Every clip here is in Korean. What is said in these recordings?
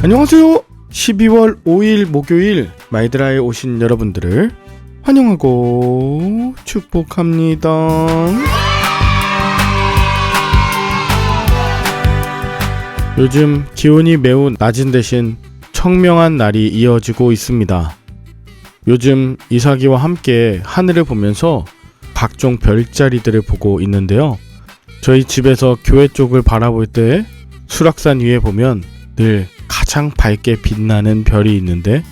안녕하세요. 12월 5일 목요일 마이드라에 오신 여러분들을 환영하고 축복합니다. 요즘 기온이 매우 낮은 대신 청명한 날이 이어지고 있습니다. 요즘 이삭이와 함께 하늘을 보면서 각종 별자리들을 보고 있는데요. 저희 집에서 교회 쪽을 바라볼 때 수락산 위에 보면 늘 가장 밝게 빛나는 별이 있는데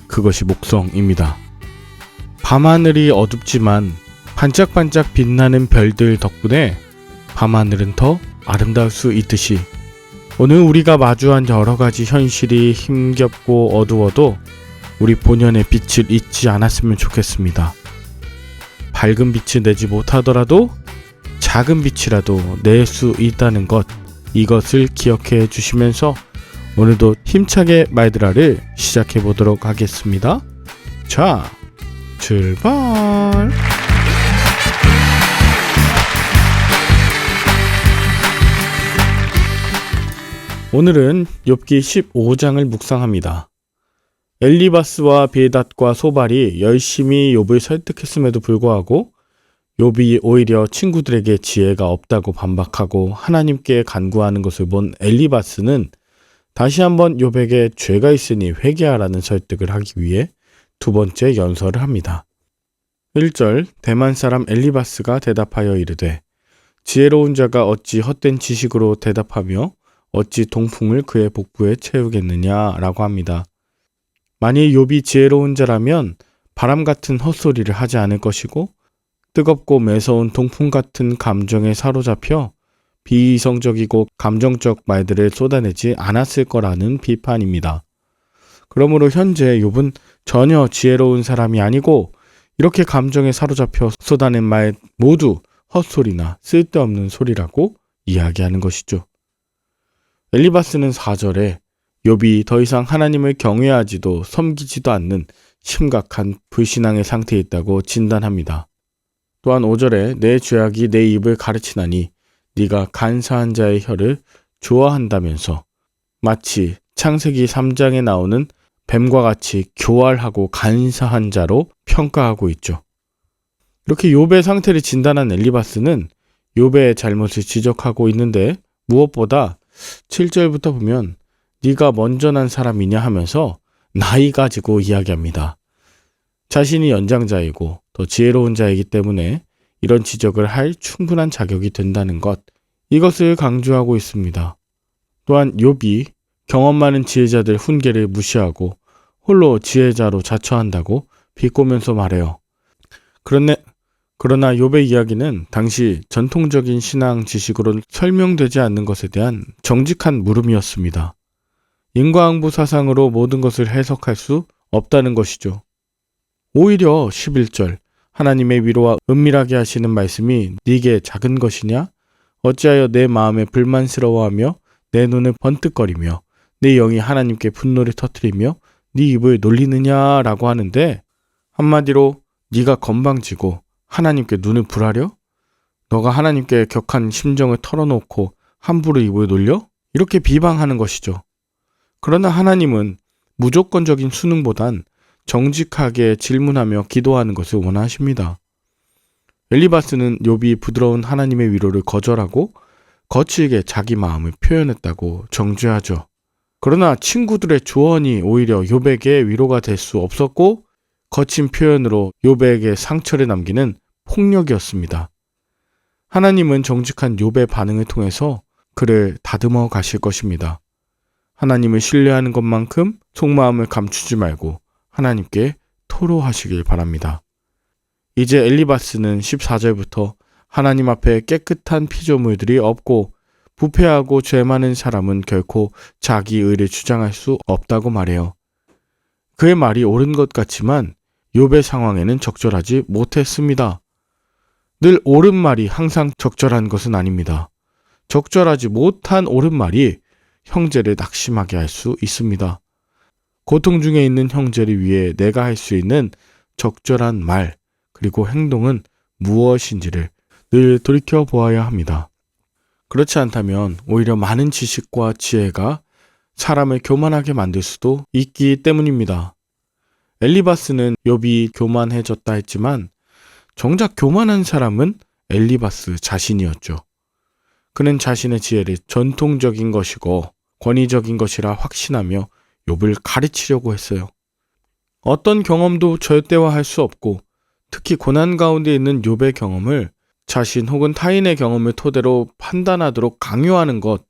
그것이 목성입니다. 밤하늘이 어둡지만 반짝반짝 빛나는 별들 덕분에 밤하늘은 더 아름다울 수 있듯이 오늘 우리가 마주한 여러가지 현실이 힘겹고 어두워도 우리 본연의 빛을 잊지 않았으면 좋겠습니다. 밝은 빛을 내지 못하더라도 작은 빛이라도 낼 수 있다는 것, 이것을 기억해 주시면서 오늘도 힘차게 마이드라를 시작해 보도록 하겠습니다. 자, 출발! 오늘은 욥기 15장을 묵상합니다. 엘리바스와 빌닷과 소발이 열심히 욥을 설득했음에도 불구하고 욥이 오히려 친구들에게 지혜가 없다고 반박하고 하나님께 간구하는 것을 본 엘리바스는 다시 한번 욥에게 죄가 있으니 회개하라는 설득을 하기 위해 두 번째 연설을 합니다. 1절 대만 사람 엘리바스가 대답하여 이르되 지혜로운 자가 어찌 헛된 지식으로 대답하며 어찌 동풍을 그의 복부에 채우겠느냐라고 합니다. 만일 욥이 지혜로운 자라면 바람 같은 헛소리를 하지 않을 것이고 뜨겁고 매서운 동풍 같은 감정에 사로잡혀 비이성적이고 감정적 말들을 쏟아내지 않았을 거라는 비판입니다. 그러므로 현재 욥은 전혀 지혜로운 사람이 아니고 이렇게 감정에 사로잡혀 쏟아낸 말 모두 헛소리나 쓸데없는 소리라고 이야기하는 것이죠. 엘리바스는 4절에 욥이 더 이상 하나님을 경외하지도 섬기지도 않는 심각한 불신앙의 상태에 있다고 진단합니다. 또한 5절에 내 죄악이 내 입을 가르치나니 네가 간사한 자의 혀를 좋아한다면서 마치 창세기 3장에 나오는 뱀과 같이 교활하고 간사한 자로 평가하고 있죠. 이렇게 욥의 상태를 진단한 엘리바스는 욥의 잘못을 지적하고 있는데 무엇보다 7절부터 보면 네가 먼저 난 사람이냐 하면서 나이 가지고 이야기합니다. 자신이 연장자이고 더 지혜로운 자이기 때문에 이런 지적을 할 충분한 자격이 된다는 것, 이것을 강조하고 있습니다. 또한 욥이 경험 많은 지혜자들 훈계를 무시하고 홀로 지혜자로 자처한다고 비꼬면서 말해요. 그러나 욥의 이야기는 당시 전통적인 신앙 지식으로 설명되지 않는 것에 대한 정직한 물음이었습니다. 인과응보 사상으로 모든 것을 해석할 수 없다는 것이죠. 오히려 11절 하나님의 위로와 은밀하게 하시는 말씀이 네게 작은 것이냐? 어찌하여 내 마음에 불만스러워하며 내 눈을 번뜩거리며 내 영이 하나님께 분노를 터뜨리며 네 입을 놀리느냐라고 하는데 한마디로 네가 건방지고 하나님께 눈을 불하려? 너가 하나님께 격한 심정을 털어놓고 함부로 입을 놀려? 이렇게 비방하는 것이죠. 그러나 하나님은 무조건적인 수능보단 정직하게 질문하며 기도하는 것을 원하십니다. 엘리바스는 욥이 부드러운 하나님의 위로를 거절하고 거칠게 자기 마음을 표현했다고 정죄하죠. 그러나 친구들의 조언이 오히려 욥에게 위로가 될 수 없었고 거친 표현으로 욥에게 상처를 남기는 폭력이었습니다. 하나님은 정직한 욥의 반응을 통해서 그를 다듬어 가실 것입니다. 하나님을 신뢰하는 것만큼 속마음을 감추지 말고 하나님께 토로하시길 바랍니다. 이제 엘리바스는 14절부터 하나님 앞에 깨끗한 피조물들이 없고 부패하고 죄 많은 사람은 결코 자기 의를 주장할 수 없다고 말해요. 그의 말이 옳은 것 같지만 욥의 상황에는 적절하지 못했습니다. 늘 옳은 말이 항상 적절한 것은 아닙니다. 적절하지 못한 옳은 말이 형제를 낙심하게 할 수 있습니다. 고통 중에 있는 형제를 위해 내가 할 수 있는 적절한 말 그리고 행동은 무엇인지를 늘 돌이켜 보아야 합니다. 그렇지 않다면 오히려 많은 지식과 지혜가 사람을 교만하게 만들 수도 있기 때문입니다. 엘리바스는 욥이 교만해졌다 했지만 정작 교만한 사람은 엘리바스 자신이었죠. 그는 자신의 지혜를 전통적인 것이고 권위적인 것이라 확신하며 욥을 가르치려고 했어요. 어떤 경험도 절대화할 수 없고 특히 고난 가운데 있는 욥의 경험을 자신 혹은 타인의 경험을 토대로 판단하도록 강요하는 것,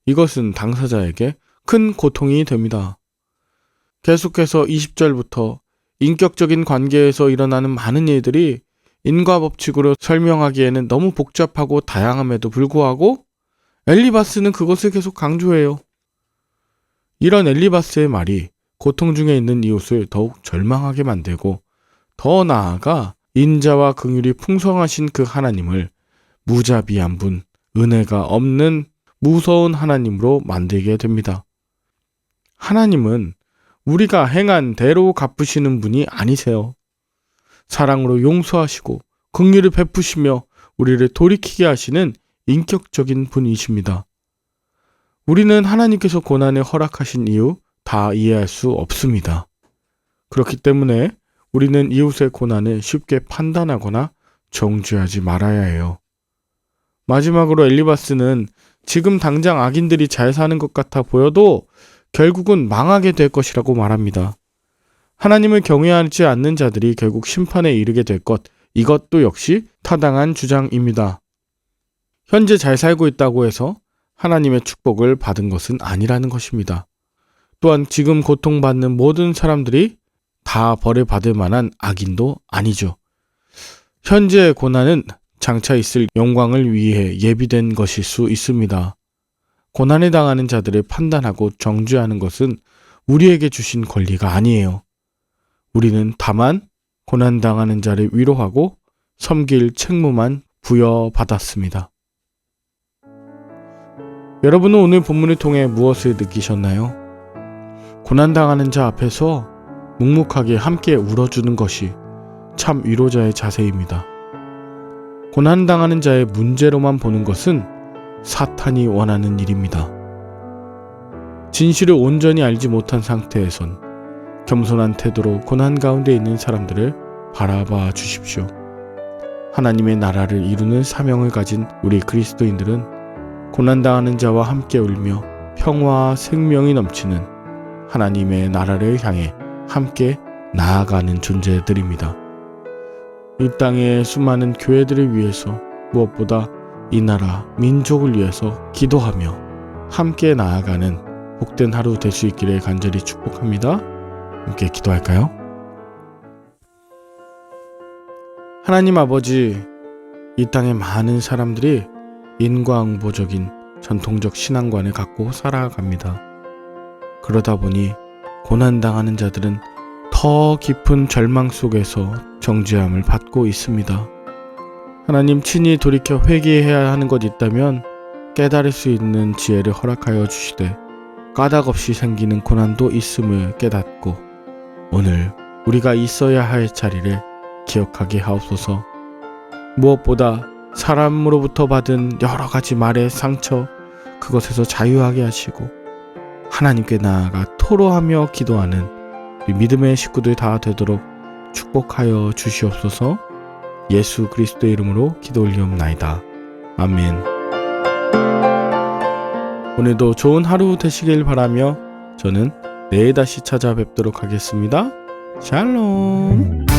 이것은 당사자에게 큰 고통이 됩니다. 계속해서 20절부터 인격적인 관계에서 일어나는 많은 일들이 인과법칙으로 설명하기에는 너무 복잡하고 다양함에도 불구하고 엘리바스는 그것을 계속 강조해요. 이런 엘리바스의 말이 고통 중에 있는 이웃을 더욱 절망하게 만들고 더 나아가 인자와 긍휼이 풍성하신 그 하나님을 무자비한 분, 은혜가 없는 무서운 하나님으로 만들게 됩니다. 하나님은 우리가 행한 대로 갚으시는 분이 아니세요. 사랑으로 용서하시고 긍휼을 베푸시며 우리를 돌이키게 하시는 인격적인 분이십니다. 우리는 하나님께서 고난을 허락하신 이유 다 이해할 수 없습니다. 그렇기 때문에 우리는 이웃의 고난을 쉽게 판단하거나 정죄하지 말아야 해요. 마지막으로 엘리바스는 지금 당장 악인들이 잘 사는 것 같아 보여도 결국은 망하게 될 것이라고 말합니다. 하나님을 경외하지 않는 자들이 결국 심판에 이르게 될 것, 이것도 역시 타당한 주장입니다. 현재 잘 살고 있다고 해서 하나님의 축복을 받은 것은 아니라는 것입니다. 또한 지금 고통받는 모든 사람들이 다 벌을 받을 만한 악인도 아니죠. 현재의 고난은 장차 있을 영광을 위해 예비된 것일 수 있습니다. 고난에 당하는 자들을 판단하고 정죄하는 것은 우리에게 주신 권리가 아니에요. 우리는 다만 고난당하는 자를 위로하고 섬길 책무만 부여받았습니다. 여러분은 오늘 본문을 통해 무엇을 느끼셨나요? 고난당하는 자 앞에서 묵묵하게 함께 울어주는 것이 참 위로자의 자세입니다. 고난당하는 자의 문제로만 보는 것은 사탄이 원하는 일입니다. 진실을 온전히 알지 못한 상태에선 겸손한 태도로 고난 가운데 있는 사람들을 바라봐 주십시오. 하나님의 나라를 이루는 사명을 가진 우리 그리스도인들은 고난당하는 자와 함께 울며 평화와 생명이 넘치는 하나님의 나라를 향해 함께 나아가는 존재들입니다. 이 땅의 수많은 교회들을 위해서 무엇보다 이 나라 민족을 위해서 기도하며 함께 나아가는 복된 하루 될 수 있기를 간절히 축복합니다. 함께 기도할까요? 하나님 아버지, 이 땅의 많은 사람들이 인과응보적인 전통적 신앙관을 갖고 살아갑니다. 그러다 보니 고난당하는 자들은 더 깊은 절망 속에서 정죄함을 받고 있습니다. 하나님, 친히 돌이켜 회개해야 하는 것 있다면 깨달을 수 있는 지혜를 허락하여 주시되 까닭없이 생기는 고난도 있음을 깨닫고 오늘 우리가 있어야 할 자리를 기억하게 하옵소서. 무엇보다 사람으로부터 받은 여러 가지 말의 상처, 그것에서 자유하게 하시고 하나님께 나아가 토로하며 기도하는 우리 믿음의 식구들 다 되도록 축복하여 주시옵소서. 예수 그리스도의 이름으로 기도 올리옵나이다. 아멘. 오늘도 좋은 하루 되시길 바라며 저는 내일 다시 찾아뵙도록 하겠습니다. 샬롬.